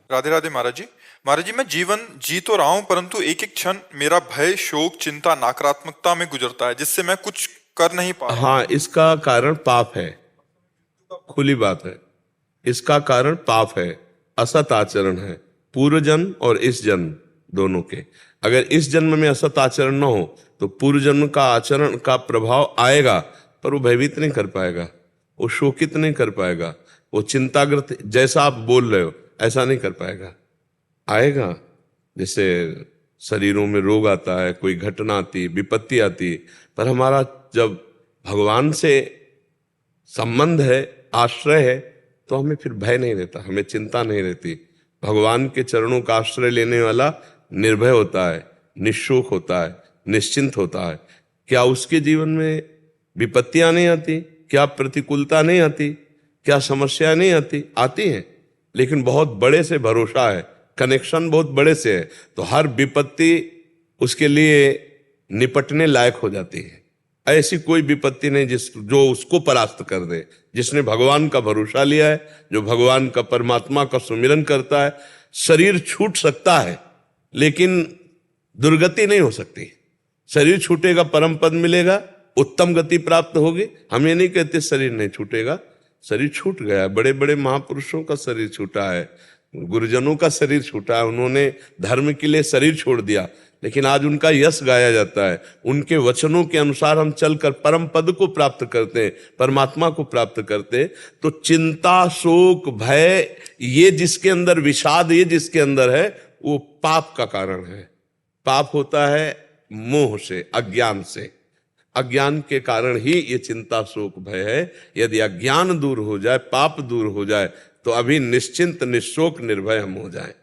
राधे राधे महाराज जी। महाराज जी, मैं जीवन जी तो रहा हूं, परंतु एक एक क्षण मेरा भय, शोक, चिंता, नकारात्मकता में गुजरता है, जिससे मैं कुछ कर नहीं पा रहा हूं। हाँ, इसका कारण पाप है। खुली बात है, इसका कारण पाप है, असत आचरण है, पूर्व जन्म और इस जन्म दोनों के। अगर इस जन्म में असत आचरण न हो तो पूर्व जन्म का आचरण का प्रभाव आएगा, पर वो भयभीत नहीं कर पाएगा, वो शोकित नहीं कर पाएगा, वो चिंताग्रस्त जैसा आप बोल रहे हो ऐसा नहीं कर पाएगा। आएगा, जैसे शरीरों में रोग आता है, कोई घटना आती, विपत्ति आती, पर हमारा जब भगवान से संबंध है, आश्रय है, तो हमें फिर भय नहीं रहता, हमें चिंता नहीं रहती। भगवान के चरणों का आश्रय लेने वाला निर्भय होता है, निःशोक होता है, निश्चिंत होता है। क्या उसके जीवन में विपत्तियां नहीं आती? क्या प्रतिकूलता नहीं आती? क्या समस्या नहीं आती? आती हैं, लेकिन बहुत बड़े से भरोसा है, कनेक्शन बहुत बड़े से है, तो हर विपत्ति उसके लिए निपटने लायक हो जाती है। ऐसी कोई विपत्ति नहीं जो उसको परास्त कर दे। जिसने भगवान का भरोसा लिया है, जो भगवान का, परमात्मा का सुमिरन करता है, शरीर छूट सकता है लेकिन दुर्गति नहीं हो सकती। शरीर छूटेगा, परम पद मिलेगा, उत्तम गति प्राप्त होगी। हम ये नहीं कहते शरीर नहीं छूटेगा, शरीर छूट गया। बड़े बड़े महापुरुषों का शरीर छूटा है, गुरुजनों का शरीर छूटा है, उन्होंने धर्म के लिए शरीर छोड़ दिया, लेकिन आज उनका यश गाया जाता है। उनके वचनों के अनुसार हम चलकर परम पद को प्राप्त करते हैं, परमात्मा को प्राप्त करते हैं। तो चिंता, शोक, भय, ये जिसके अंदर, विषाद ये जिसके अंदर है, वो पाप का कारण है। पाप होता है मोह से, अज्ञान से। अज्ञान के कारण ही ये चिंता, शोक, भय है। यदि अज्ञान दूर हो जाए, पाप दूर हो जाए, तो अभी निश्चिंत, निशोक, निर्भय हम हो जाएं।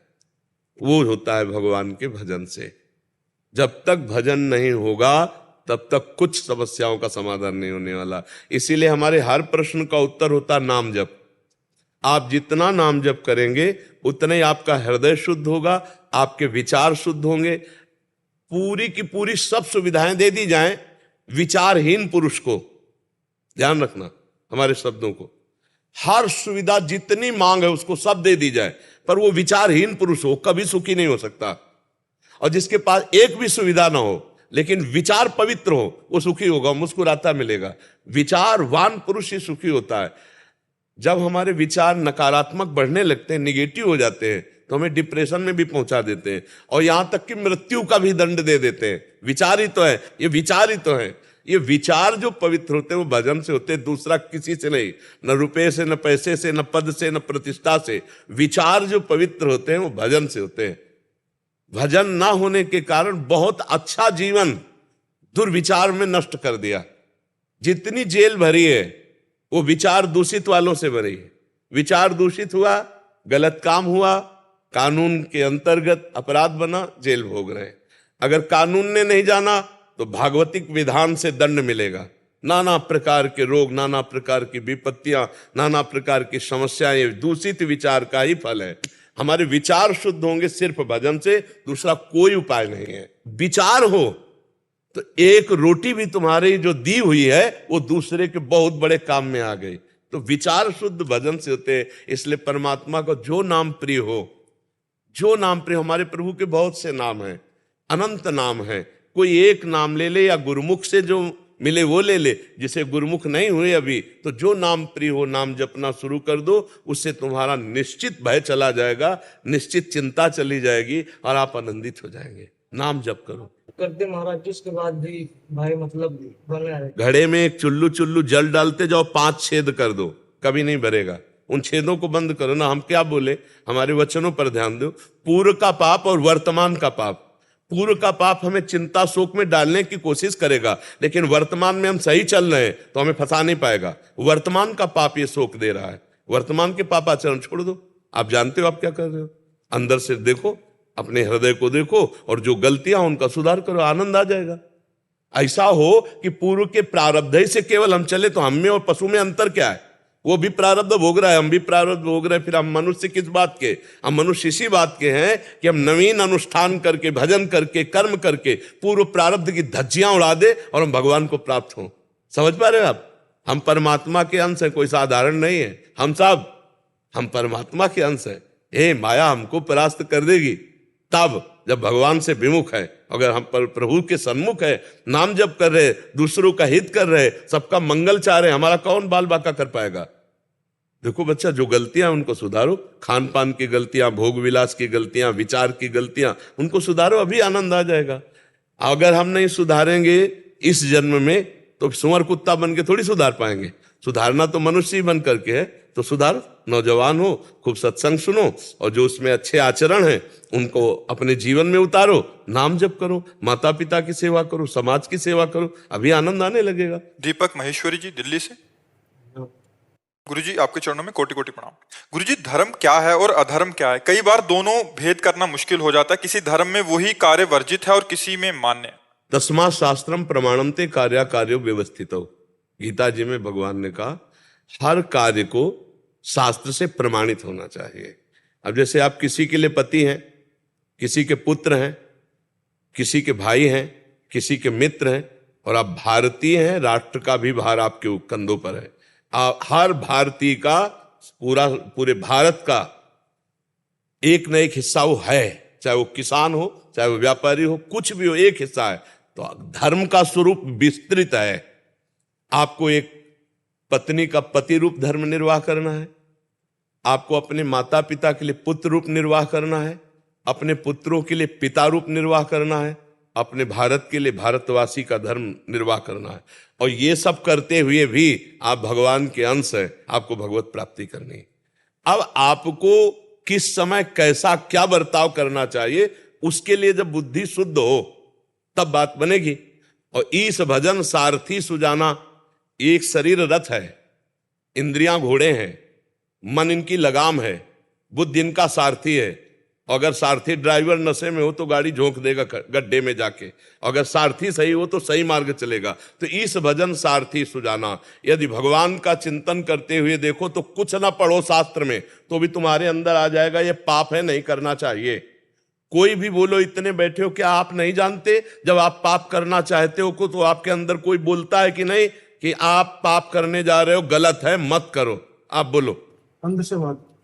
वो होता है भगवान के भजन से। जब तक भजन नहीं होगा तब तक कुछ समस्याओं का समाधान नहीं होने वाला। इसीलिए हमारे हर प्रश्न का उत्तर होता नाम जप। आप जितना नाम जप करेंगे उतना ही आपका हृदय शुद्ध होगा, आपके विचार शुद्ध होंगे। पूरी की पूरी सब सुविधाएं दे दी जाएं विचारहीन पुरुष को, ध्यान रखना हमारे शब्दों को, हर सुविधा जितनी मांग है उसको सब दे दी जाए, पर वो विचारहीन पुरुष हो, कभी सुखी नहीं हो सकता। और जिसके पास एक भी सुविधा ना हो लेकिन विचार पवित्र हो, वो सुखी होगा, मुस्कुराता मिलेगा। विचारवान पुरुष ही सुखी होता है। जब हमारे विचार नकारात्मक बढ़ने लगते हैं, निगेटिव हो जाते हैं, तो हमें डिप्रेशन में भी पहुंचा देते हैं, और यहां तक कि मृत्यु का भी दंड दे देते हैं। विचार ही तो है, ये विचार ही तो है। ये विचार जो पवित्र होते हैं वो भजन से होते हैं, दूसरा किसी से नहीं, न रुपये से, न पैसे से, न पद से, न प्रतिष्ठा से। विचार जो पवित्र होते हैं वो भजन से होते हैं। भजन ना होने के कारण बहुत अच्छा जीवन दुर्विचार में नष्ट कर दिया। जितनी जेल भरी है वो विचार दूषित वालों से भरी है। विचार दूषित हुआ, गलत काम हुआ, कानून के अंतर्गत अपराध बना, जेल भोग रहे। अगर कानून ने नहीं जाना तो भागवतिक विधान से दंड मिलेगा। नाना प्रकार के रोग, नाना प्रकार की विपत्तियां, नाना प्रकार की समस्याएं दूषित विचार का ही फल है। हमारे विचार शुद्ध होंगे सिर्फ भजन से, दूसरा कोई उपाय नहीं है। विचार हो तो एक रोटी भी तुम्हारी जो दी हुई है वो दूसरे के बहुत बड़े काम में आ गई। तो विचार शुद्ध भजन से होते हैं। इसलिए परमात्मा को जो नाम प्रिय हो, जो नाम प्रिय, हमारे प्रभु के बहुत से नाम हैं, अनंत नाम है। कोई एक नाम ले ले, या गुरुमुख से जो मिले वो ले ले। जिसे गुरुमुख नहीं हुए अभी, तो जो नाम प्रिय हो नाम जपना शुरू कर दो, उससे तुम्हारा निश्चित भय चला जाएगा, निश्चित चिंता चली जाएगी, और आप आनंदित हो जाएंगे। नाम जप करो। करते महाराज जी, उसके बाद भी भाई मतलब बने रहे। घड़े में एक चुल्लू चुल्लू जल डालते जाओ, 5 छेद कर दो, कभी नहीं भरेगा। उन छेदों को बंद करो ना। हम क्या बोले, हमारे वचनों पर ध्यान दो। पूर्व का पाप और वर्तमान का पाप। पूर्व का पाप हमें चिंता शोक में डालने की कोशिश करेगा, लेकिन वर्तमान में हम सही चल रहे हैं तो हमें फंसा नहीं पाएगा। वर्तमान का पाप ये शोक दे रहा है। वर्तमान के पापाचरण छोड़ दो। आप जानते हो आप क्या कर रहे हो, अंदर से देखो, अपने हृदय को देखो, और जो गलतियां उनका सुधार करो, आनंद आ जाएगा। ऐसा हो कि पूर्व के प्रारब्ध ही से केवल हम चले, तो हम में और पशु में अंतर क्या है? वो भी प्रारब्ध भोग रहा है, हम भी प्रारब्ध भोग रहे हैं। फिर हम मनुष्य किस बात के? हम मनुष्य इसी बात के हैं कि हम नवीन अनुष्ठान करके, भजन करके, कर्म करके पूर्व प्रारब्ध की धज्जियां उड़ा दे और हम भगवान को प्राप्त हों। समझ पा रहे हो आप? हम परमात्मा के अंश हैं, कोई साधारण नहीं है। हम सब हम परमात्मा के अंश हैं। हे माया हमको परास्त कर देगी। तब जब भगवान से विमुख है, अगर हम पर प्रभु के सन्मुख है, नाम जप कर रहे, दूसरों का हित कर रहे, सबका मंगल चाह रहे, हमारा कौन बाल बाका कर पाएगा। देखो बच्चा, जो गलतियां उनको सुधारो, खान पान की गलतियां, भोग विलास की गलतियां, विचार की गलतियां, उनको सुधारो, अभी आनंद आ जाएगा। अगर हम नहीं सुधारेंगे इस जन्म में तो सुअर कुत्ता बन के थोड़ी सुधार पाएंगे। सुधारना तो मनुष्य ही बन करके है, तो सुधारो, नौजवान हो, खूब सत्संग सुनो, और जो उसमें अच्छे आचरण हैं उनको अपने जीवन में उतारो, नाम जप करो, माता पिता की सेवा करो, समाज की सेवा करो, अभी आनंद आने लगेगा। दीपक महेश्वरी जी दिल्ली से। गुरुजी आपके चरणों में कोटि कोटि प्रणाम। गुरुजी, धर्म क्या है और अधर्म क्या है? कई बार दोनों भेद करना मुश्किल हो जाता है। किसी धर्म में वही कार्य वर्जित है और किसी में मान्य है। तस्मात् शास्त्रम प्रमाणन्ते कार्या कार्यो व्यवस्थितो। गीता जी में भगवान ने कहा हर कार्य को शास्त्र से प्रमाणित होना चाहिए। अब जैसे आप किसी के लिए पति हैं, किसी के पुत्र हैं, किसी के भाई हैं, किसी के मित्र हैं, और आप भारतीय हैं, राष्ट्र का भी भार आपके कंधों पर है। हर भारतीय का, पूरे भारत का एक न एक हिस्सा वो है, चाहे वो किसान हो, चाहे वो व्यापारी हो, कुछ भी हो, एक हिस्सा है। तो धर्म का स्वरूप विस्तृत है। आपको एक पत्नी का पति रूप धर्म निर्वाह करना है, आपको अपने माता पिता के लिए पुत्र रूप निर्वाह करना है, अपने पुत्रों के लिए पिता रूप निर्वाह करना है, अपने भारत के लिए भारतवासी का धर्म निर्वाह करना है। और ये सब करते हुए भी आप भगवान के अंश हैं, आपको भगवत प्राप्ति करनी है। अब आपको किस समय कैसा क्या बर्ताव करना चाहिए, उसके लिए जब बुद्धि शुद्ध हो तब बात बनेगी। और ईश भजन सारथी सुजाना, एक शरीर रथ है, इंद्रियां घोड़े हैं, मन इनकी लगाम है, बुद्धि इनका सारथी है। अगर सारथी ड्राइवर नशे में हो तो गाड़ी झोंक देगा गड्ढे में जाके, अगर सारथी सही हो तो सही मार्ग चलेगा। तो इस भजन सारथी सुजाना, यदि भगवान का चिंतन करते हुए देखो तो कुछ ना पढ़ो शास्त्र में तो भी तुम्हारे अंदर आ जाएगा ये पाप है, नहीं करना चाहिए। कोई भी बोलो, इतने बैठे हो, क्या आप नहीं जानते जब आप पाप करना चाहते हो तो आपके अंदर कोई बोलता है कि नहीं कि आप पाप करने जा रहे हो, गलत है, मत करो? आप बोलो,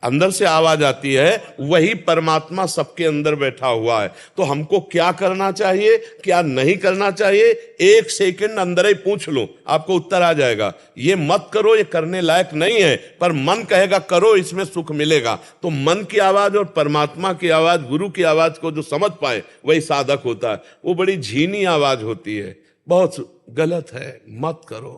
अंदर से आवाज आती है। वही परमात्मा सबके अंदर बैठा हुआ है। तो हमको क्या करना चाहिए, क्या नहीं करना चाहिए, एक सेकंड अंदर ही पूछ लो, आपको उत्तर आ जाएगा। ये मत करो, ये करने लायक नहीं है, पर मन कहेगा करो, इसमें सुख मिलेगा। तो मन की आवाज और परमात्मा की आवाज, गुरु की आवाज को जो समझ पाए वही साधक होता है। वो बड़ी झीनी आवाज होती है, बहुत गलत है, मत करो,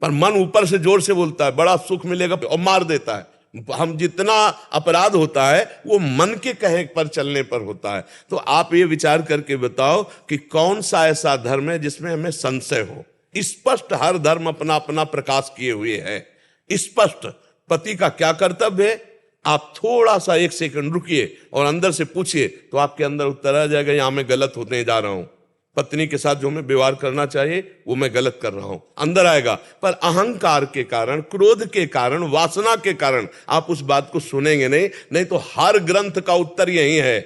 पर मन ऊपर से जोर से बोलता है बड़ा सुख मिलेगा और मार देता है। हम जितना अपराध होता है वो मन के कहे पर चलने पर होता है। तो आप ये विचार करके बताओ कि कौन सा ऐसा धर्म है जिसमें हमें संशय हो। स्पष्ट हर धर्म अपना अपना प्रकाश किए हुए है। स्पष्ट पति का क्या कर्तव्य है, आप थोड़ा सा एक सेकंड रुकिए और अंदर से पूछिए तो आपके अंदर उत्तर आ जाएगा, यहां मैं गलत होने जा रहा हूं, पत्नी के साथ जो मैं व्यवहार करना चाहिए वो मैं गलत कर रहा हूं, अंदर आएगा। पर अहंकार के कारण, क्रोध के कारण, वासना के कारण आप उस बात को सुनेंगे नहीं तो हर ग्रंथ का उत्तर यही है,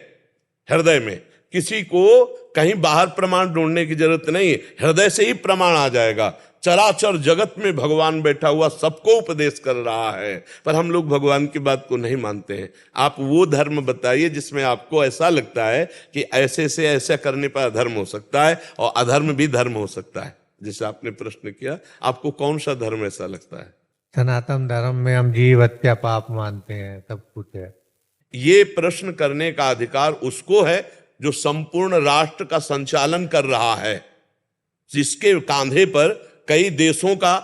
हृदय में। किसी को कहीं बाहर प्रमाण ढूंढने की जरूरत नहीं, हृदय से ही प्रमाण आ जाएगा। चराचर जगत में भगवान बैठा हुआ सबको उपदेश कर रहा है, पर हम लोग भगवान की बात को नहीं मानते हैं। आप वो धर्म बताइए जिसमें आपको ऐसा लगता है कि ऐसे से ऐसा करने पर अधर्म हो सकता है और अधर्म भी धर्म हो सकता है। जैसे आपने प्रश्न किया, आपको कौन सा धर्म ऐसा लगता है? सनातन धर्म में हम जीव हत्या पाप मानते हैं, सब कुछ है। ये प्रश्न करने का अधिकार उसको है जो संपूर्ण राष्ट्र का संचालन कर रहा है, जिसके कांधे पर कई देशों का,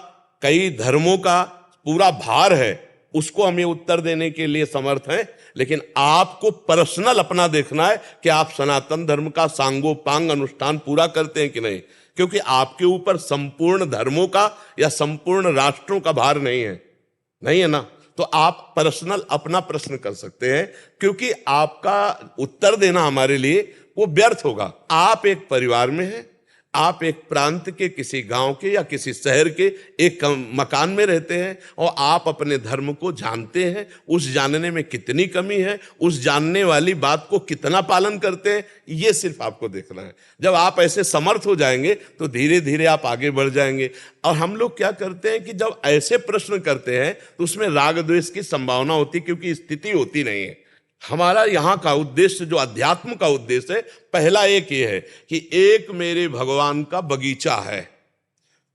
कई धर्मों का पूरा भार है। उसको हम ये उत्तर देने के लिए समर्थ हैं। लेकिन आपको पर्सनल अपना देखना है कि आप सनातन धर्म का सांगोपांग अनुष्ठान पूरा करते हैं कि नहीं, क्योंकि आपके ऊपर संपूर्ण धर्मों का या संपूर्ण राष्ट्रों का भार नहीं है ना। तो आप पर्सनल अपना प्रश्न कर सकते हैं, क्योंकि आपका उत्तर देना हमारे लिए वो व्यर्थ होगा। आप एक परिवार में हैं, आप एक प्रांत के, किसी गांव के या किसी शहर के एक मकान में रहते हैं और आप अपने धर्म को जानते हैं। उस जानने में कितनी कमी है, उस जानने वाली बात को कितना पालन करते हैं, ये सिर्फ आपको देखना है। जब आप ऐसे समर्थ हो जाएंगे तो धीरे धीरे आप आगे बढ़ जाएंगे। और हम लोग क्या करते हैं कि जब ऐसे प्रश्न करते हैं तो उसमें राग द्वेष की संभावना होती है, क्योंकि स्थिति होती नहीं है। हमारा यहाँ का उद्देश्य, जो अध्यात्म का उद्देश्य है, पहला एक ये है कि एक मेरे भगवान का बगीचा है,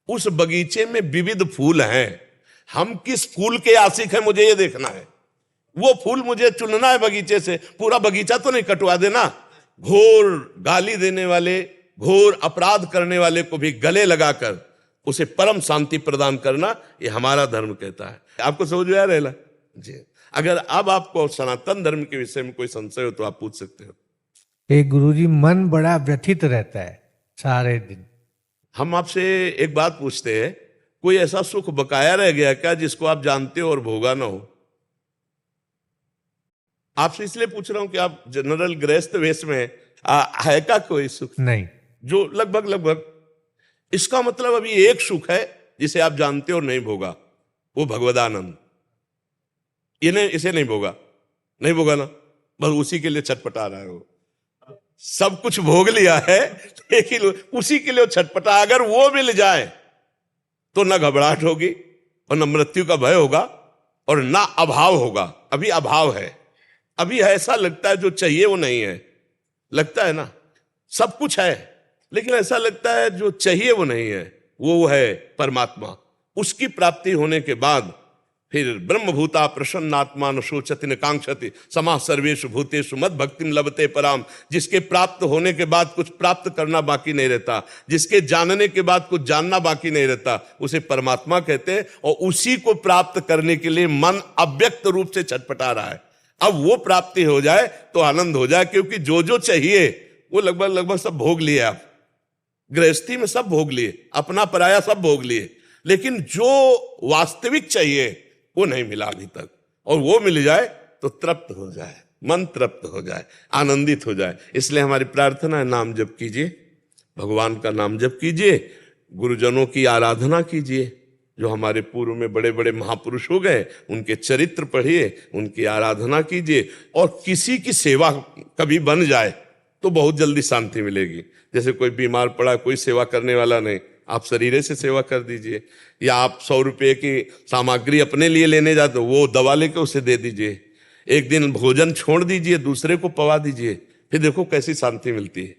उस बगीचे में विविध फूल हैं, हम किस फूल के आशिक हैं मुझे ये देखना है। वो फूल मुझे चुनना है बगीचे से, पूरा बगीचा तो नहीं कटवा देना। घोर गाली देने वाले, घोर अपराध करने वाले को भी गले लगाकर उसे परम शांति प्रदान करना, ये हमारा धर्म कहता है। आपको समझ में आ रहा है जी? अगर अब आपको सनातन धर्म के विषय में कोई संशय हो तो आप पूछ सकते हो। एक गुरुजी, मन बड़ा व्यथित रहता है सारे दिन। हम आपसे एक बात पूछते हैं, कोई ऐसा सुख बकाया रह गया क्या जिसको आप जानते हो और भोगा ना हो? आपसे इसलिए पूछ रहा हूं कि आप जनरल गृहस्थ वेश में है का कोई सुख? नहीं। जो लगभग इसका मतलब अभी एक सुख है जिसे आप जानते हो और नहीं भोगा, वो भगवदानंद। इसे नहीं भोगा ना, बस उसी के लिए छटपटा रहा है। वो सब कुछ भोग लिया है लेकिन उसी के लिए वो छटपटा। अगर वो मिल जाए तो ना घबराहट होगी और न मृत्यु का भय होगा और ना अभाव होगा। अभी अभाव है, अभी ऐसा लगता है जो चाहिए वो नहीं है। लगता है ना, सब कुछ है लेकिन ऐसा लगता है जो चाहिए वो नहीं है। वो है परमात्मा। उसकी प्राप्ति होने के बाद फिर ब्रह्मभूता प्रसन्नात्मा न शोचति न कांक्षति समाः सर्वेषु भूतेषु मद भक्तिम लभते पराम। जिसके प्राप्त होने के बाद कुछ प्राप्त करना बाकी नहीं रहता, जिसके जानने के बाद कुछ जानना बाकी नहीं रहता, उसे परमात्मा कहते हैं। और उसी को प्राप्त करने के लिए मन अव्यक्त रूप से छटपटा रहा है। अब वो प्राप्ति हो जाए तो आनंद हो जाए, क्योंकि जो जो चाहिए वो लगभग सब भोग लिए। आप गृहस्थी में सब भोग लिए, अपना पराया सब भोग लिए, लेकिन जो वास्तविक चाहिए वो नहीं मिला अभी तक। और वो मिल जाए तो तृप्त हो जाए, मन तृप्त हो जाए, आनंदित हो जाए। इसलिए हमारी प्रार्थना है, नाम जप कीजिए, भगवान का नाम जप कीजिए, गुरुजनों की आराधना कीजिए। जो हमारे पूर्व में बड़े बड़े महापुरुष हो गए उनके चरित्र पढ़िए, उनकी आराधना कीजिए। और किसी की सेवा कभी बन जाए तो बहुत जल्दी शांति मिलेगी। जैसे कोई बीमार पड़ा, कोई सेवा करने वाला नहीं, आप शरीर से सेवा कर दीजिए। या आप 100 रुपये की सामग्री अपने लिए लेने जाते हो, वो दवा लेके उसे दे दीजिए। एक दिन भोजन छोड़ दीजिए, दूसरे को पवा दीजिए, फिर देखो कैसी शांति मिलती है।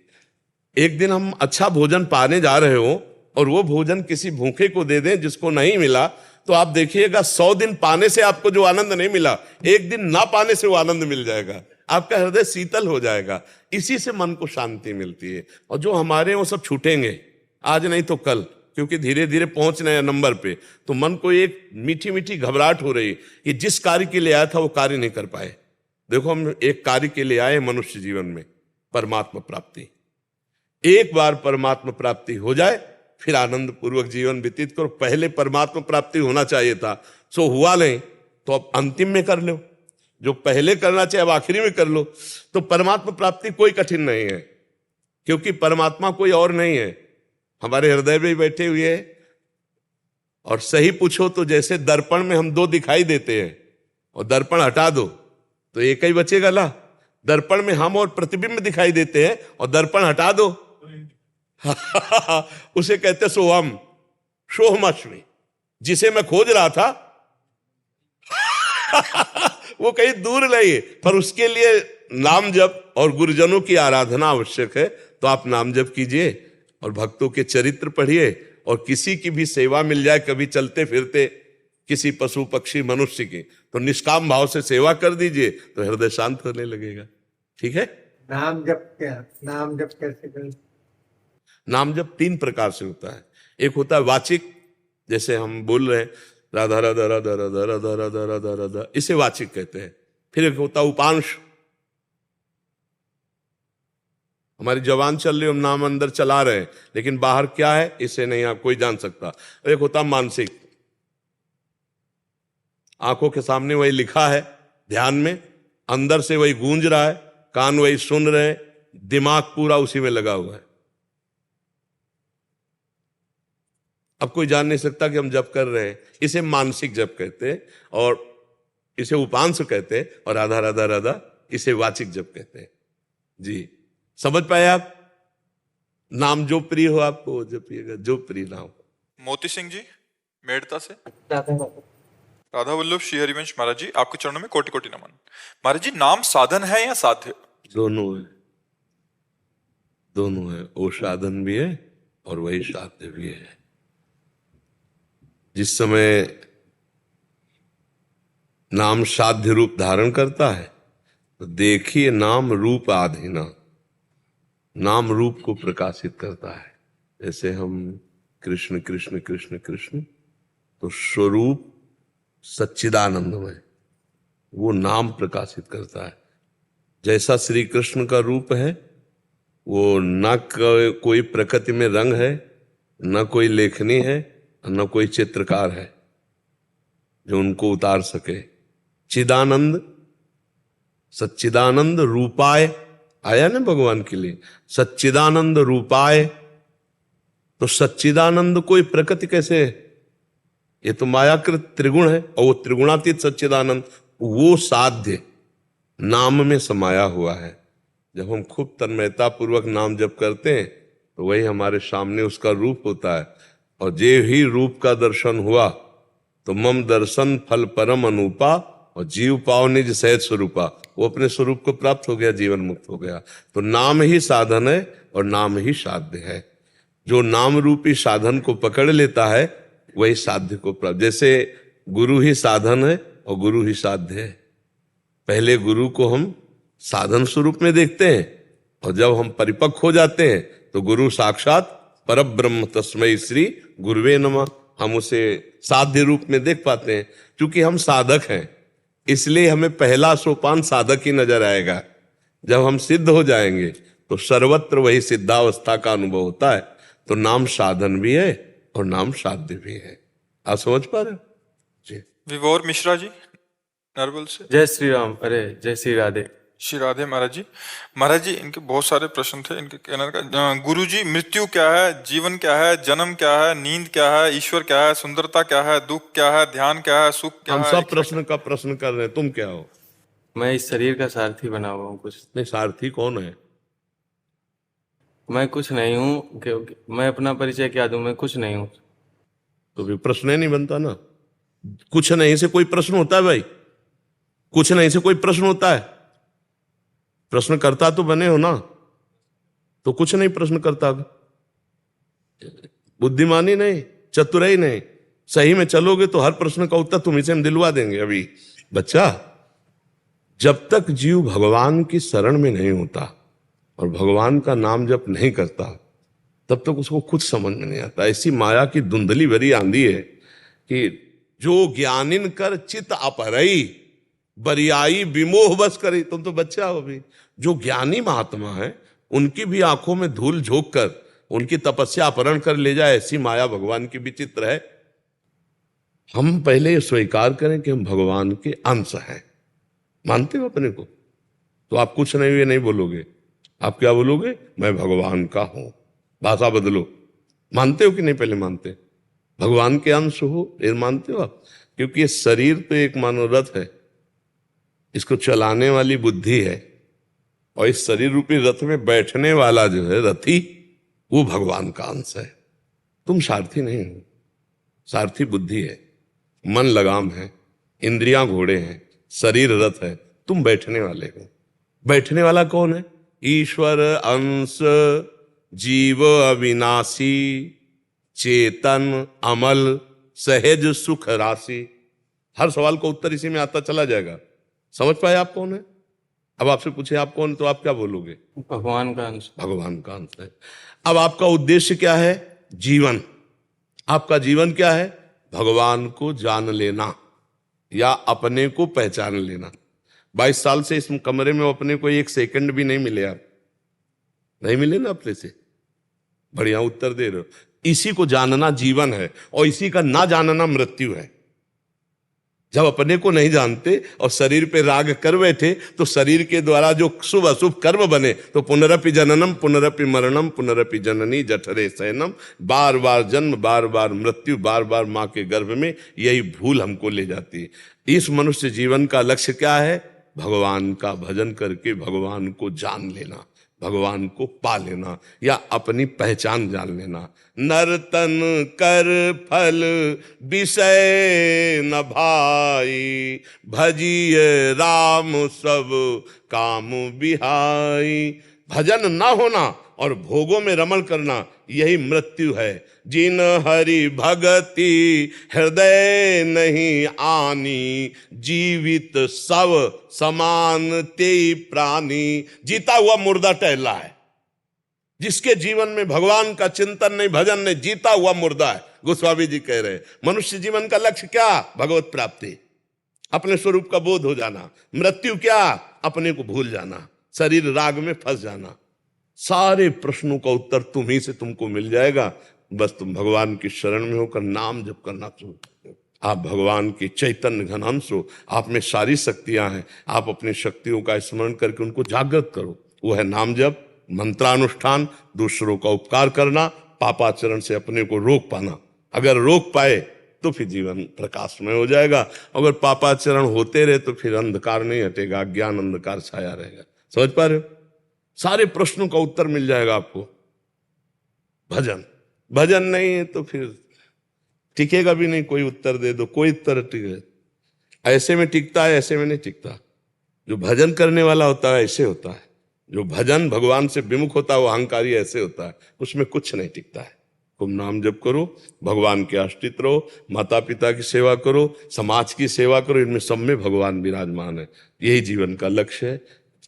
एक दिन हम अच्छा भोजन पाने जा रहे हो और वो भोजन किसी भूखे को दे दें जिसको नहीं मिला, तो आप देखिएगा 100 दिन पाने से आपको जो आनंद नहीं मिला, एक दिन ना पाने से वो आनंद मिल जाएगा। आपका हृदय शीतल हो जाएगा। इसी से मन को शांति मिलती है। और जो हमारे वो सब छूटेंगे, आज नहीं तो कल, क्योंकि धीरे धीरे पहुंच रहे हैं नंबर पे, तो मन को एक मीठी मीठी घबराहट हो रही कि जिस कार्य के लिए आया था वो कार्य नहीं कर पाए। देखो, हम एक कार्य के लिए आए मनुष्य जीवन में, परमात्मा प्राप्ति। एक बार परमात्मा प्राप्ति हो जाए फिर आनंद पूर्वक जीवन व्यतीत करो। पहले परमात्मा प्राप्ति होना चाहिए था, सो हुआ नहीं तो अब अंतिम में कर लो। जो पहले करना चाहिए अब आखिरी में कर लो। तो परमात्मा प्राप्ति कोई कठिन नहीं है, क्योंकि परमात्मा कोई और नहीं है, हमारे हृदय में ही बैठे हुए हैं। और सही पूछो तो जैसे दर्पण में हम दो दिखाई देते हैं और दर्पण हटा दो तो एक ही बचेगा ला। दर्पण में हम और प्रतिबिंब दिखाई देते हैं और दर्पण हटा दो उसे कहते सोहम, सोहमश्मी। जिसे मैं खोज रहा था वो कहीं दूर नहीं है, पर उसके लिए नाम जप और गुरुजनों की आराधना आवश्यक है। तो आप नाम जप कीजिए और भक्तों के चरित्र पढ़िए, और किसी की भी सेवा मिल जाए, कभी चलते फिरते किसी पशु पक्षी मनुष्य की, तो निष्काम भाव से सेवा कर दीजिए तो हृदय शांत होने लगेगा। ठीक है? नाम जप कैसे करें? नाम जप 3 प्रकार से होता है। एक होता है वाचिक, जैसे हम बोल रहे हैं राधा राधा राधा राधा राधा राधा राधा राधा, इसे वाचिक कहते हैं। फिर एक होता है उपांश, हमारी जवान चल रही, हम नाम अंदर चला रहे हैं लेकिन बाहर क्या है इसे नहीं आप कोई जान सकता। एक होता है मानसिक, आंखों के सामने वही लिखा है, ध्यान में अंदर से वही गूंज रहा है, कान वही सुन रहे हैं, दिमाग पूरा उसी में लगा हुआ है। अब कोई जान नहीं सकता कि हम जप कर रहे हैं, इसे मानसिक जप कहते हैं, और इसे उपांश कहते हैं, और राधा राधा राधा इसे वाचिक जप कहते हैं। जी, समझ पाए आप? नाम जो प्रिय हो आपको वो जपिएगा, जो प्रिय ना हो। मोती सिंह जी मेड़ता से, राधा वल्लभ श्री हरिवंश महाराज जी, आपके चरणों में कोटि कोटि नमन। महाराज जी, नाम साधन है या साध्य? दोनों है, दोनों है। वो साधन भी है और वही साध्य भी है। जिस समय नाम साध्य रूप धारण करता है तो देखिए, नाम रूप आधीना, नाम रूप को प्रकाशित करता है। जैसे हम कृष्ण कृष्ण कृष्ण कृष्ण, तो स्वरूप सच्चिदानंदमय, वो नाम प्रकाशित करता है। जैसा श्री कृष्ण का रूप है, वो न कोई प्रकृति में रंग है, न कोई लेखनी है, न कोई चित्रकार है जो उनको उतार सके। चिदानंद, सच्चिदानंद रूपाय आया ना भगवान के लिए, सच्चिदानंद रूपाय। तो सच्चिदानंद कोई प्रकृति कैसे है? ये तो मायाकृत त्रिगुण है, और वो त्रिगुणातीत सच्चिदानंद, वो साध्य नाम में समाया हुआ है। जब हम खूब तन्मयता पूर्वक नाम जप करते हैं तो वही हमारे सामने उसका रूप होता है। और जे ही रूप का दर्शन हुआ तो मम दर्शन फल परम अनूपा, और जीव पाव निज सहज स्वरूपा, वो अपने स्वरूप को प्राप्त हो गया, जीवन मुक्त हो गया। तो नाम ही साधन है और नाम ही साध्य है। जो नाम रूपी साधन को पकड़ लेता है वही साध्य को प्राप्त। जैसे गुरु ही साधन है और गुरु ही साध्य है। पहले गुरु को हम साधन स्वरूप में देखते हैं, और जब हम परिपक्व हो जाते हैं तो गुरु साक्षात परब्रह्म तस्मै श्री गुरुवे नमः, हम उसे साध्य रूप में देख पाते हैं। क्योंकि हम साधक हैं, इसलिए हमें पहला सोपान साधक ही नजर आएगा। जब हम सिद्ध हो जाएंगे तो सर्वत्र वही सिद्धावस्था का अनुभव होता है। तो नाम साधन भी है और नाम साध्य भी है। आप समझ पा रहे हो जी? विभोर मिश्रा जी, नरवल से। जय श्री राम। अरे जय श्री राधे। श्री राधे महाराज जी। महाराज जी, इनके बहुत सारे प्रश्न थे। इनके कहने का, गुरु जी, मृत्यु क्या है, जीवन क्या है, जन्म क्या है, नींद क्या है, ईश्वर क्या है, सुंदरता क्या है, दुख क्या है, ध्यान क्या है, सुख क्या हम है? सब प्रश्न का प्रश्न कर रहे हैं, तुम क्या हो? मैं इस शरीर का सारथी बना हुआ हूँ कुछ। नहीं, सारथी कौन है? मैं कुछ नहीं हूँ, क्योंकि मैं अपना परिचय क्या दूं, मैं कुछ नहीं हूँ। तो भी प्रश्न ही नहीं बनता ना। कुछ नहीं से कोई प्रश्न होता है भाई? कुछ नहीं से कोई प्रश्न होता है? प्रश्न करता तो बने हो ना, तो कुछ नहीं प्रश्न करता। बुद्धिमानी नहीं, चतुराई नहीं, सही में चलोगे तो हर प्रश्न का उत्तर तुम्ही से हम दिलवा देंगे। अभी बच्चा, जब तक जीव भगवान की शरण में नहीं होता और भगवान का नाम जप नहीं करता, तब तक उसको खुद समझ में नहीं आता। ऐसी माया की धुंधली भरी आंधी है कि जो ज्ञानिन कर चित अपहरई, बरियाई विमोह बस करी। तुम तो बच्चा हो अभी। जो ज्ञानी महात्मा है उनकी भी आंखों में धूल झोंक कर उनकी तपस्या अपहरण कर ले जाए, ऐसी माया भगवान की विचित्र है। हम पहले ये स्वीकार करें कि हम भगवान के अंश हैं। मानते हो अपने को? तो आप कुछ नहीं हुए नहीं बोलोगे। आप क्या बोलोगे? मैं भगवान का हूं। भाषा बदलो। मानते हो कि नहीं? पहले मानते भगवान के अंश हो, ये मानते हो आप? क्योंकि ये शरीर तो एक मनोरथ है, इसको चलाने वाली बुद्धि है, और इस शरीर रूपी रथ में बैठने वाला जो है रथी, वो भगवान का अंश है। तुम सारथी नहीं हो। सारथी बुद्धि है, मन लगाम है, इंद्रियां घोड़े हैं, शरीर रथ है, तुम बैठने वाले हो। बैठने वाला कौन है? ईश्वर अंश, जीव अविनाशी, चेतन अमल, सहज सुख राशि। हर सवाल का उत्तर इसी में आता चला जाएगा। समझ पाए आप कौन है? अब आपसे पूछे आप कौन, तो आप क्या बोलोगे? भगवान का अंश। भगवान का अंश है। अब आपका उद्देश्य क्या है? जीवन। आपका जीवन क्या है? भगवान को जान लेना या अपने को पहचान लेना। 22 साल से इस कमरे में अपने को एक सेकंड भी नहीं मिले। आप नहीं मिले ना अपने से? बढ़िया उत्तर दे रहे हो। इसी को जानना जीवन है, और इसी का ना जानना मृत्यु है। जब अपने को नहीं जानते और शरीर पे राग कर बैठे, तो शरीर के द्वारा जो शुभ अशुभ कर्म बने, तो पुनरपि जननम पुनरपि मरणम पुनरपि जननी जठरे शयनम, बार बार जन्म, बार बार मृत्यु, बार बार मां के गर्भ में। यही भूल हमको ले जाती है। इस मनुष्य जीवन का लक्ष्य क्या है? भगवान का भजन करके भगवान को जान लेना। भगवान को पा लेना या अपनी पहचान जान लेना। नर्तन कर फल विषय न भाई, भजिए राम सब काम बिहाई। भजन ना होना और भोगों में रमण करना यही मृत्यु है। जिन हरि भगति हृदय नहीं आनी, जीवित सब समान ते प्राणी। जीता हुआ मुर्दा टहला है। जिसके जीवन में भगवान का चिंतन नहीं, भजन नहीं, जीता हुआ मुर्दा है। गोस्वामी जी कह रहे मनुष्य जीवन का लक्ष्य क्या? भगवत प्राप्ति, अपने स्वरूप का बोध हो जाना। मृत्यु क्या? अपने को भूल जाना, शरीर राग में फंस जाना। सारे प्रश्नों का उत्तर तुम्ही से तुमको मिल जाएगा। बस तुम भगवान की शरण में होकर नाम जप करना शुरू करो। आप भगवान की चैतन्य घन अंश हो, आप में सारी शक्तियां हैं। आप अपनी शक्तियों का स्मरण करके उनको जागृत करो। वो है नाम जप, मंत्रानुष्ठान, दूसरों का उपकार करना, पापाचरण से अपने को रोक पाना। अगर रोक पाए तो फिर जीवन प्रकाशमय हो जाएगा। अगर पापाचरण होते रहे तो फिर अंधकार नहीं हटेगा, ज्ञान अंधकार छाया रहेगा। समझ पा रहे हो? सारे प्रश्नों का उत्तर मिल जाएगा आपको। भजन नहीं है तो फिर टिकेगा भी नहीं। कोई उत्तर दे दो, कोई उत्तर टिके, ऐसे में टिकता है, ऐसे में नहीं टिकता। जो भजन करने वाला होता है ऐसे होता है। जो भजन भगवान से विमुख होता है वो अहंकारी ऐसे होता है, उसमें कुछ नहीं टिकता है। तुम नाम जप करो, भगवान के आश्रित रहो, माता पिता की सेवा करो, समाज की सेवा करो। इनमें सब में भगवान विराजमान है। यही जीवन का लक्ष्य है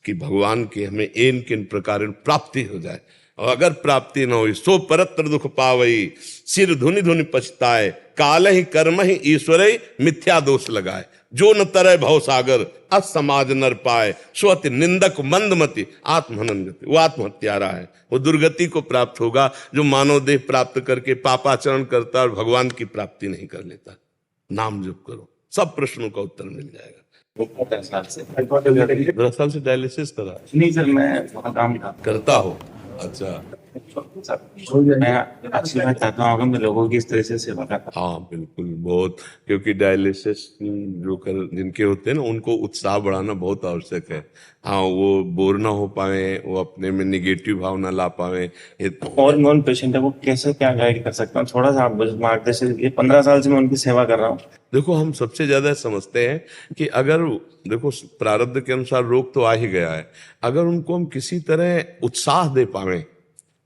कि भगवान की हमें इन किन प्रकार प्राप्ति हो जाए। और अगर प्राप्ति न हो, सो परत्र दुख पावई, सिर धुनि धुनि पछताए, काल ही कर्म ही ईश्वर मिथ्या दोष लगाए। जो न तरय भव सागर, असमाज नर पाए, स्वति निंदक मंदमति, आत्महनन गति। वो आत्महत्यारा है। वो दुर्गति को प्राप्त होगा जो मानव देह प्राप्त करके पापाचरण करता और भगवान की प्राप्ति नहीं कर लेता। नाम जप करो, सब प्रश्नों का उत्तर मिल जाएगा। 10 साल से डायलिसिस करा? नहीं सर, मैं वहाँ काम करता हो? अच्छा। मैं अच्छी बात चाहता हूँ मैं लोगों की इस तरह से सेवा करता हूँ। हाँ बिल्कुल, बहुत। क्योंकि डायलिसिस जिनके होते हैं ना, उनको उत्साह बढ़ाना बहुत आवश्यक है। हाँ, वो बोर ना हो पाए, वो अपने में निगेटिव भावना ला पाए। और नॉन पेशेंट है, वो कैसे क्या गाइड कर सकता हूँ? थोड़ा सा आप मार्गदर्शन दीजिए। 15 साल से मैं उनकी सेवा कर रहा हूँ। देखो, हम सबसे ज्यादा समझते हैं कि अगर देखो प्रारब्ध के अनुसार रोग तो आ ही गया है, अगर उनको हम किसी तरह उत्साह दे पावे,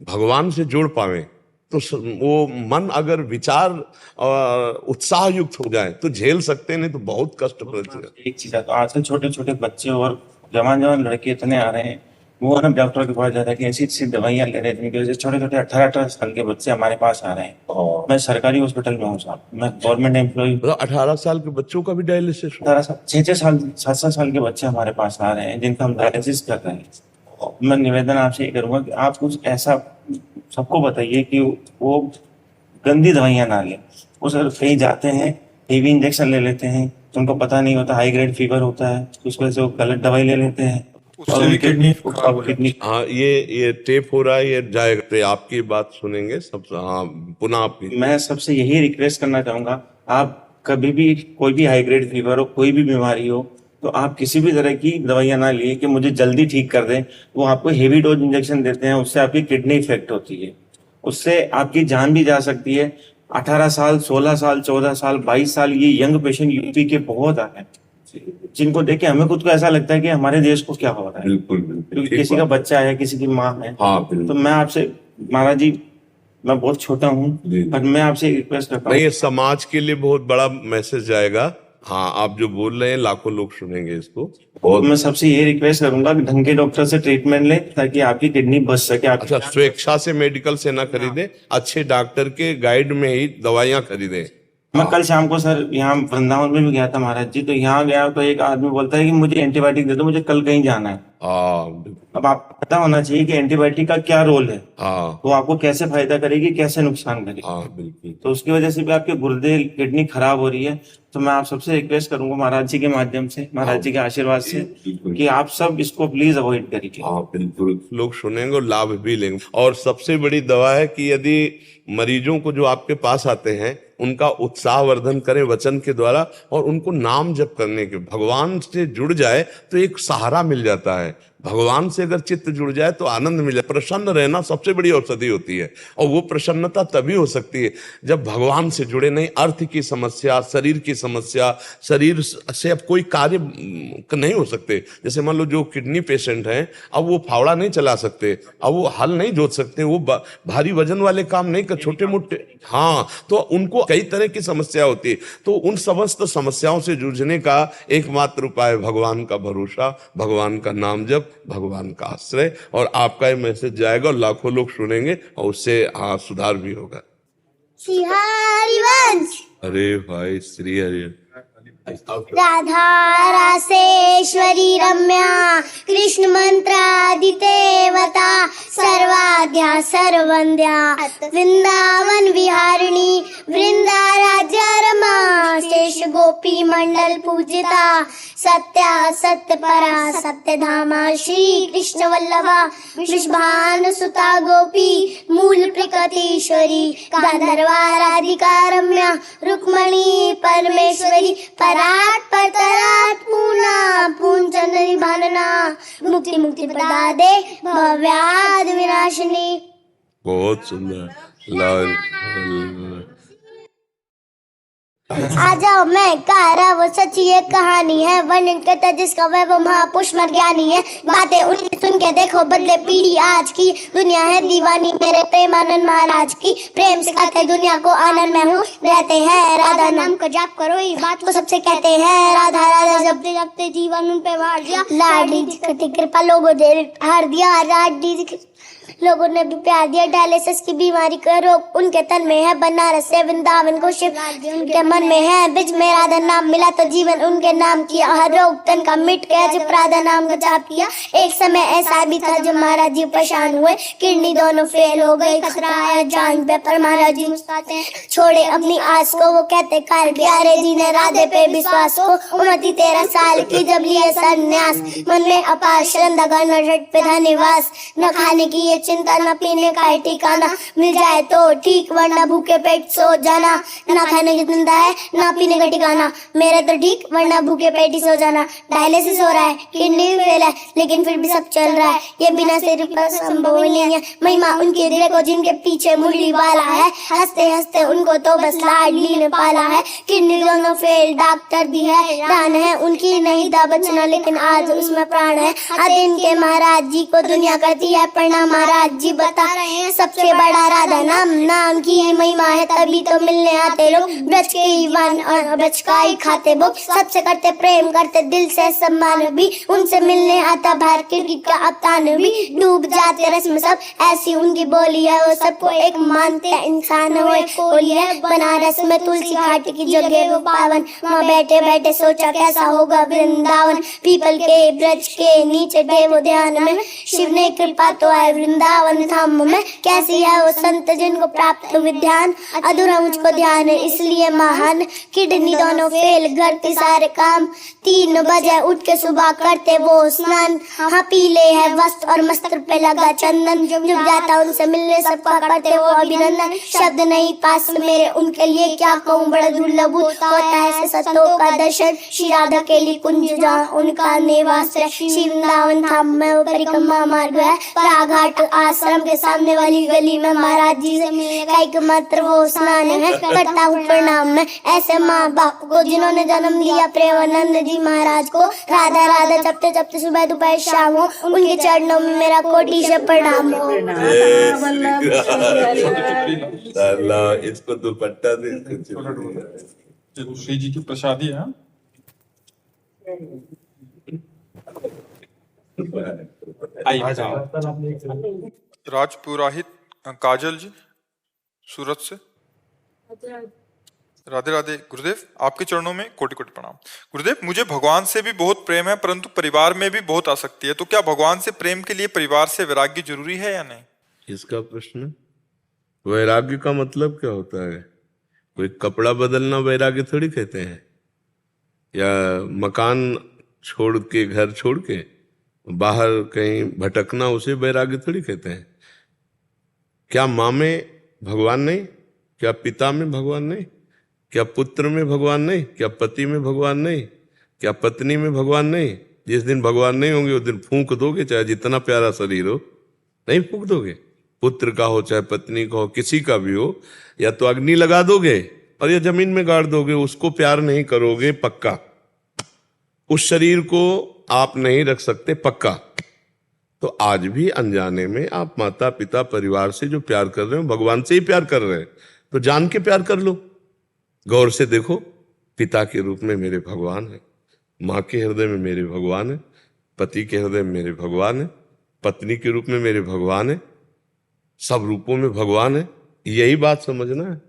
भगवान से जोड़ पावे, तो वो मन अगर विचार उत्साह युक्त हो जाए तो झेल सकते, नहीं तो बहुत कष्ट पड़ेगा। एक चीज है, तो आजकल छोटे छोटे बच्चे और जवान लड़के इतने आ रहे हैं, वो ना डॉक्टर के पास जाता है कि ऐसी ऐसी दवाइयां ले रहे हैं जिनकी वजह से छोटे छोटे 18 साल के बच्चे हमारे पास आ रहे हैं। मैं सरकारी हॉस्पिटल में हूँ साहब, मैं गवर्नमेंट एम्प्लॉय। 18 साल के बच्चों का भी डायलिसिस? 6 साल 7 साल के बच्चे हमारे पास आ रहे हैं जिनका हम डायलिसिस कर रहे हैं। मैं निवेदन आपसे ये करूंगा कि आप कुछ ऐसा सबको बताइए कि वो गंदी दवाइयां ना लें। वो सर कहीं जाते हैं, हेवी इंजेक्शन ले लेते हैं, तो उनको पता नहीं होता, हाई ग्रेड फीवर होता है, उस वजह से वो गलत दवाई ले लेते हैं और उनकी किडनी। हाँ, ये टेप हो रहा है, ये जाएगा। तो आपकी बात सुनेंगे सब। हाँ, पुनः आप। मैं सबसे यही रिक्वेस्ट करना चाहूंगा, आप कभी भी कोई भी हाई ग्रेड फीवर हो, कोई भी बीमारी हो, तो आप किसी भी तरह की दवाइयां ना लिए कि मुझे जल्दी ठीक कर दें। वो आपको हेवी डोज इंजेक्शन देते हैं, उससे आपकी किडनी इफेक्ट होती है, उससे आपकी जान भी जा सकती है। 18 साल 16 साल 14 साल 22 साल ये यंग पेशेंट यूपी के बहुत आ रहे हैं, जिनको देख के हमें खुद को ऐसा लगता है कि हमारे देश को क्या हो रहा है। बिल्कुल, किसी का बच्चा है, किसी की माँ है। हाँ, तो मैं आपसे, महाराज जी, मैं बहुत छोटा हूँ पर मैं आपसे रिक्वेस्ट करता हूँ। नहीं, समाज के लिए बहुत बड़ा मैसेज जाएगा। हाँ, आप जो बोल रहे हैं लाखों लोग सुनेंगे इसको। और मैं सबसे ये रिक्वेस्ट करूंगा कि ढंग के डॉक्टर से ट्रीटमेंट ले ताकि आपकी किडनी बच सके। अच्छा, स्वेच्छा से मेडिकल से ना खरीदे, अच्छे डॉक्टर के गाइड में ही दवाइयां खरीदे। मैं कल शाम को सर यहाँ वृंदावन में भी गया था महाराज जी, तो यहाँ गया तो एक आदमी बोलता है कि मुझे एंटीबायोटिक दे दो, मुझे कल कहीं जाना है। अब आपको पता होना चाहिए कि एंटीबायोटिक का क्या रोल है, वो आपको कैसे फायदा करेगी, कैसे नुकसान करेगी। बिल्कुल। तो उसकी वजह से भी आपके गुर्दे किडनी खराब हो रही है। तो मैं आप सबसे रिक्वेस्ट करूंगा महाराज जी के माध्यम से, महाराज जी के आशीर्वाद से, कि आप सब इसको प्लीज अवॉइड करिए। हाँ बिल्कुल, लोग सुनेंगे और लाभ भी लेंगे। और सबसे बड़ी दवा है कि यदि मरीजों को जो आपके पास आते हैं उनका उत्साहवर्धन करें वचन के द्वारा, और उनको नाम जप करने के, भगवान से जुड़ जाए तो एक सहारा मिल जाता है। भगवान से अगर चित्त जुड़ जाए तो आनंद मिले। प्रसन्न रहना सबसे बड़ी औषधि होती है, और वो प्रसन्नता तभी हो सकती है जब भगवान से जुड़े। नहीं, अर्थ की समस्या, शरीर की समस्या, शरीर से अब कोई कार्य नहीं हो सकते। जैसे मान लो जो किडनी पेशेंट हैं, अब वो फावड़ा नहीं चला सकते, अब वो हल नहीं जोत सकते, वो भारी वजन वाले काम नहीं कर, छोटे मोटे, हाँ, तो उनको कई तरह की समस्या होती है। तो उन समस्त समस्याओं से जूझने का एकमात्र उपाय भगवान का भरोसा, भगवान का नाम जप, भगवान का आश्रय, और आपका ये मैसेज जाएगा और लाखों लोग सुनेंगे और उससे सुधार भी होगा। श्री हरिवंश। अरे भाई श्री हरि। राधा रासेश्वरी रम्या कृष्ण मंत्रादिदेवता सर्वाद्या सर्वंद्या वृंदावन विहारिणी वृंदा राज्य रमा शेष गोपी मंडल पूजिता सत्या सत्य परा सत्य धामा श्री कृष्ण वल्लभा वृषभानु सुता गोपी मूल प्रकृतीश्वरी गांधर्वा राधिका रम्या रुक्मणी परमेश्वरी पराट परतराट पूर्णा पूंचंदनी भानना मुक्ति मुक्ति प्रदादे भव्याद विनाशिनी। बहुत सुंदर। लाल आ जाओ मैं कारा वो सच्ची एक कहानी है, वर्णन करता जिसका वैभव महापुरुष मर ज्ञानी है। बातें उनकी सुन के देखो बदले पीढ़ी आज की, दुनिया है दीवानी मेरे प्रेमानंद महाराज की। प्रेम सिखाते दुनिया को आनंद में हूँ, रहते हैं राधा नाम का जाप करो, ये बात को सबसे कहते हैं। राधा राधा जपते जपते जीवन उन पे वार दिया, लाडली जी कृपा लोगों ने हार दिया, लाडली लोगों ने भी प्यार दिया। डायलिसिस की बीमारी का रोग उनके तन में है, बनारस से वृंदावन को शिव उनके मन में है। बीच में राधा नाम मिला तो जीवन उनके नाम किया, हर रोग तन का मिट गया जब राधा नाम का जाप किया। एक समय ऐसा भी था जब महाराज जी परेशान हुए, किडनी दोनों फेल हो गई, खतरा आया जान पे, पर महाराज जी मुस्कुराते छोड़े अपनी आस को। वो कहते कार प्यारे जी ने राधे पे विश्वास को। उम्र थी 13 साल की जब लिए संन्यास, मन में अपार श्रद्धा करना झट पे था निवास। न खाने की ये चिंता न पीने का है ठिकाना, मिल जाए तो ठीक वरना भूखे पेट सो जाना। ना खाने की चिंता है ना पीने का ठिकाना, मेरे तो ठीक वरना भूखे पेट ही सो जाना। डायलिसिस हो रहा है, किडनी भी फेल है, लेकिन फिर भी सब चल रहा है, ये बिना सिर पर संभव नहीं है। महिमा उनकी देखो जिनके पीछे मुरली वाला है, हंसते हंसते उनको तो बस लाडली ने पाला है। किडनी दोनों फेल डॉक्टर भी है, दान है उनकी नहीं था बचना, लेकिन आज उसमें प्राण है। आज इनके महाराज जी को दुनिया करती है प्रणाम, महाराज जी बता रहे हैं सबसे बड़ा राधा नाम। नाम की है महिमा है तभी तो मिलने आते लोग, ब्रज के ही वन और ब्रज का ही खाते भोग। सबसे करते प्रेम करते दिल से सम्मान भी, उनसे मिलने आता बाहर खिड़की का अवतान भी। डूब जाते रस में सब ऐसी उनकी बोली है, वो सबको एक मानते हैं इंसान वो एक बोली है। बनारस में तुलसी घाट की जगह वो पावन, वहाँ बैठे बैठे सोचा कैसा होगा वृंदावन। पीपल के ब्रज के नीचे थे वो ध्यान में, शिव ने कृपा तो है वृंदावन धाम में। कैसी है वो संत जिनको प्राप्त विज्ञान, अधूरा मुझको ध्यान इसलिए महान। किडनी दोनों फेल घर के सारे काम, 3 बजे उठ के सुबह करते वो स्नान। हाँ पीले है वस्त्र और मस्त्र पे लगा चंदन, जुग जाता उनसे मिलने सबका करते वो अभिनंदन। शब्द नहीं पास मेरे उनके लिए क्या कहूँ, बड़ा दुर्लभ होता है सतों का दर्शन। श्री राधा के लिए कुंज जहाँ उनका निवास है, श्री वृंदावन धाम में वो परिक्रमा मार्ग है। पराघाट आश्रम के सामने वाली गली में महाराज जी से मिलने का एक मात्र वो स्नान है। करता हूँ प्रणाम मैं ऐसे माँ बाप को जिन्होंने जन्म दिया प्रेमानंद जी महाराज को। राधा राधा जपते जपते सुबह दोपहर शाम हो, उनके चरणों में मेरा कोटि से प्रणाम हो। इसको दुपट्टा दे, श्री जी की प्रसादी है। राजपुरोहित काजल जी सूरत से, राधे राधे गुरुदेव, आपके चरणों में कोटि कोटि प्रणाम। गुरुदेव, मुझे भगवान से भी बहुत प्रेम है परंतु परिवार में भी बहुत आसक्ति है, तो क्या भगवान से प्रेम के लिए परिवार से वैराग्य जरूरी है या नहीं? इसका प्रश्न, वैराग्य का मतलब क्या होता है? कोई कपड़ा बदलना वैराग्य थोड़ी कहते हैं, या मकान छोड़ के घर छोड़ के बाहर कहीं भटकना उसे वैराग्य थोड़ी कहते हैं। क्या माँ में भगवान नहीं? क्या पिता में भगवान नहीं? क्या पुत्र में भगवान नहीं? क्या पति में भगवान नहीं? क्या पत्नी में भगवान नहीं? जिस दिन भगवान नहीं होंगे उस दिन फूंक दोगे, चाहे जितना प्यारा शरीर हो, नहीं फूंक दोगे। पुत्र का हो चाहे पत्नी का हो, किसी का भी हो, या तो अग्नि लगा दोगे और या जमीन में गाड़ दोगे, उसको प्यार नहीं करोगे पक्का। उस शरीर को आप नहीं रख सकते पक्का। तो आज भी अनजाने में आप माता पिता परिवार से जो प्यार कर रहे हो, भगवान से ही प्यार कर रहे हैं, तो जान के प्यार कर लो। गौर से देखो, पिता के रूप में मेरे भगवान है, माँ के हृदय में मेरे भगवान है, पति के हृदय में मेरे भगवान है, पत्नी के रूप में मेरे भगवान है, सब रूपों में भगवान है। यही बात समझना है,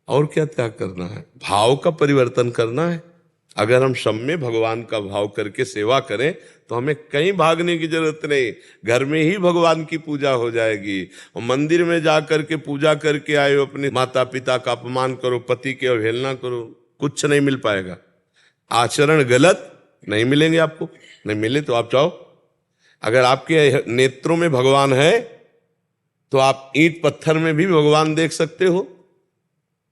और क्या त्याग करना है? भाव का परिवर्तन करना है। अगर हम सब में भगवान का भाव करके सेवा करें तो हमें कहीं भागने की जरूरत नहीं, घर में ही भगवान की पूजा हो जाएगी। और मंदिर में जा करके पूजा करके आए हो, अपने माता पिता का अपमान करो, पति की अवहेलना करो, कुछ नहीं मिल पाएगा। आचरण गलत नहीं मिलेंगे आपको, नहीं मिले तो आप चाहो। अगर आपके नेत्रों में भगवान है तो आप ईंट पत्थर में भी भगवान देख सकते हो,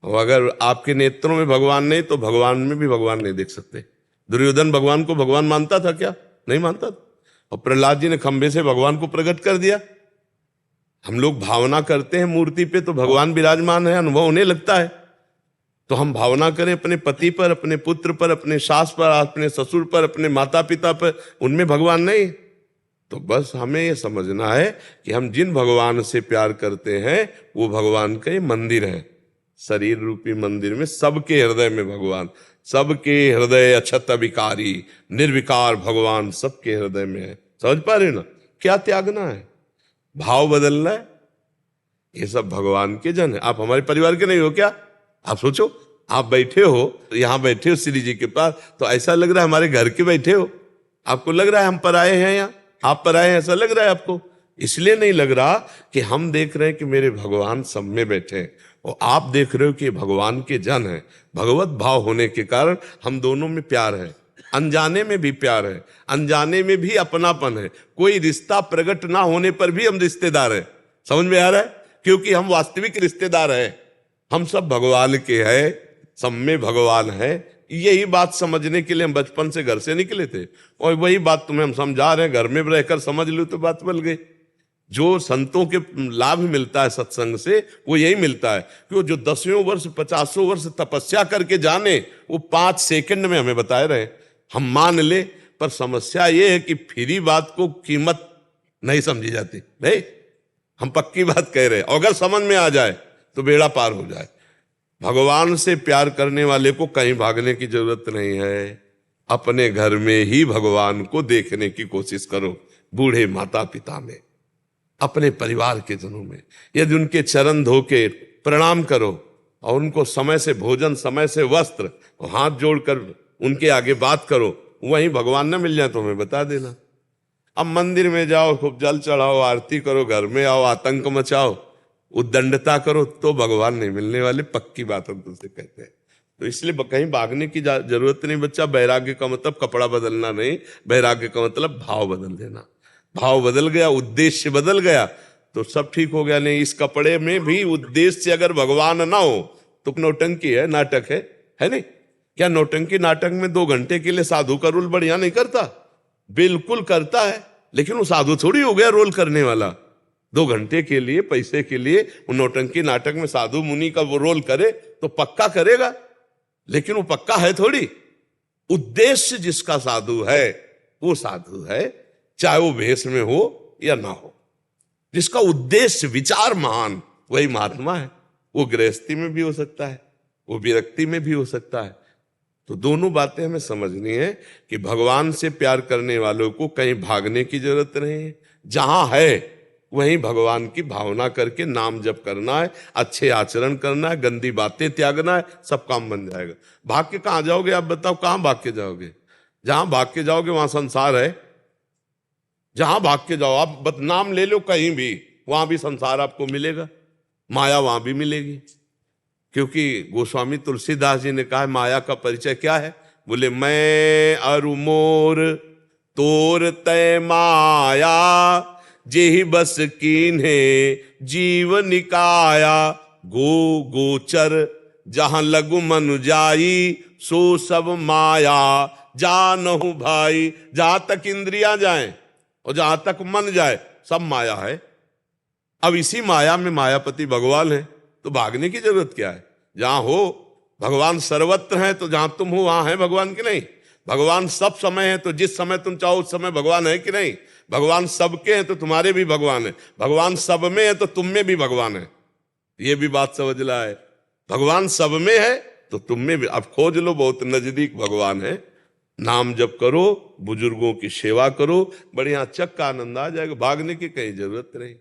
और अगर आपके नेत्रों में भगवान नहीं तो भगवान में भी भगवान नहीं देख सकते। दुर्योधन भगवान को भगवान मानता था क्या? नहीं मानता था। और प्रहलाद जी ने खंबे से भगवान को प्रकट कर दिया। हम लोग भावना करते हैं मूर्ति पे तो भगवान विराजमान है, अनुभव होने लगता है। तो हम भावना करें अपने पति पर, अपने पुत्र पर, अपने सास पर, अपने ससुर पर, अपने माता पिता पर, उनमें भगवान नहीं। तो बस हमें ये समझना है कि हम जिन भगवान से प्यार करते हैं वो भगवान का मंदिर है, शरीर रूपी मंदिर में सबके हृदय में भगवान, सबके हृदय अक्षत विकारी निर्विकार भगवान सबके हृदय में है। समझ पा रहे ना? क्या त्यागना है, भाव बदलना है। ये सब भगवान के जन है। आप हमारे परिवार के नहीं हो क्या? आप सोचो, आप बैठे हो, यहां बैठे हो श्री जी के पास, तो ऐसा लग रहा है हमारे घर के बैठे हो। आपको लग रहा है हम पराये हैं या आप पराये हैं, ऐसा लग रहा है आपको? इसलिए नहीं लग रहा कि हम देख रहे हैं कि मेरे भगवान सब में बैठे हैं, और आप देख रहे हो कि भगवान के जन है। भगवत भाव होने के कारण हम दोनों में प्यार है, अनजाने में भी प्यार है, अनजाने में भी अपनापन है। कोई रिश्ता प्रकट ना होने पर भी हम रिश्तेदार हैं। समझ में आ रहा है? क्योंकि हम वास्तविक रिश्तेदार हैं। हम सब भगवान के हैं, सब में भगवान है। यही बात समझने के लिए हम बचपन से घर से निकले थे, और वही बात तुम्हें हम समझा रहे हैं। घर में रहकर समझ लो तो बात बन गई। जो संतों के लाभ मिलता है सत्संग से, वो यही मिलता है कि वो जो 10वें वर्ष 50वें वर्ष तपस्या करके जाने, वो 5 सेकंड में हमें बताए रहे। हम मान ले, पर समस्या ये है कि फ्री बात को कीमत नहीं समझी जाती। नहीं, हम पक्की बात कह रहे हैं। अगर समझ में आ जाए तो बेड़ा पार हो जाए। भगवान से प्यार करने वाले को कहीं भागने की जरूरत नहीं है। अपने घर में ही भगवान को देखने की कोशिश करो, बूढ़े माता पिता में, अपने परिवार के जनों में। यदि उनके चरण धो के प्रणाम करो और उनको समय से भोजन, समय से वस्त्र, और हाथ जोड़कर उनके आगे बात करो, वहीं भगवान न मिल जाए तो हमें बता देना। अब मंदिर में जाओ, खूब जल चढ़ाओ, आरती करो, घर में आओ, आतंक मचाओ, उद्दंडता करो, तो भगवान नहीं मिलने वाले। पक्की बात हम तुमसे कहते हैं। तो इसलिए कहीं भागने की जरूरत नहीं बच्चा। वैराग्य का मतलब कपड़ा बदलना नहीं, वैराग्य का मतलब भाव बदल देना। भाव बदल गया, उद्देश्य बदल गया, तो सब ठीक हो गया। नहीं, इस कपड़े में भी उद्देश्य अगर भगवान ना हो तो नौटंकी है, नाटक है नहीं? क्या नौटंकी नाटक में 2 घंटे के लिए साधु का रोल बढ़िया नहीं करता? बिल्कुल करता है, लेकिन वो साधु थोड़ी हो गया रोल करने वाला। 2 घंटे के लिए, पैसे के लिए वो नौटंकी नाटक में साधु मुनि का वो रोल करे तो पक्का करेगा, लेकिन वो पक्का है थोड़ी। उद्देश्य जिसका साधु है वो साधु है, चाहे वो भेष में हो या ना हो। जिसका उद्देश्य विचार महान, वही महात्मा है। वो गृहस्थी में भी हो सकता है, वो विरक्ति में भी हो सकता है। तो दोनों बातें हमें समझनी है कि भगवान से प्यार करने वालों को कहीं भागने की जरूरत नहीं है। जहां है वहीं भगवान की भावना करके नाम जप करना है, अच्छे आचरण करना है, गंदी बातें त्यागना है, सब काम बन जाएगा। भाग के कहां जाओगे आप बताओ? कहां भाग के जाओगे? जहां भाग के जाओगे वहां संसार है। जहां भाग के जाओ आप, बदनाम ले लो कहीं भी, वहां भी संसार आपको मिलेगा, माया वहां भी मिलेगी। क्योंकि गोस्वामी तुलसीदास जी ने कहा है माया का परिचय क्या है? बोले मैं अरु मोर तोर तय माया, जेहि बस कीन्हे जीव निकाया। गो गोचर जहां लगु मनु जाई, सो सब माया जानहु भाई। जहां तक इंद्रियां जाएं और जहां तक मन जाए सब माया है। अब इसी माया में मायापति भगवान है, तो भागने की जरूरत क्या है? जहां हो भगवान सर्वत्र है, तो जहां तुम हो वहां है भगवान की नहीं? भगवान सब समय है, तो जिस समय तुम चाहो उस समय भगवान है कि नहीं? भगवान सबके हैं तो तुम्हारे भी भगवान है। भगवान सब में है तो तुम में भी भगवान है। ये भी बात समझ ला है। भगवान सब में है तो तुम में भी। अब खोज लो, बहुत नजदीक भगवान है। नाम जप करो, बुजुर्गों की सेवा करो, बढ़िया चक्का आनंद आ जाएगा। भागने की कहीं जरूरत नहीं।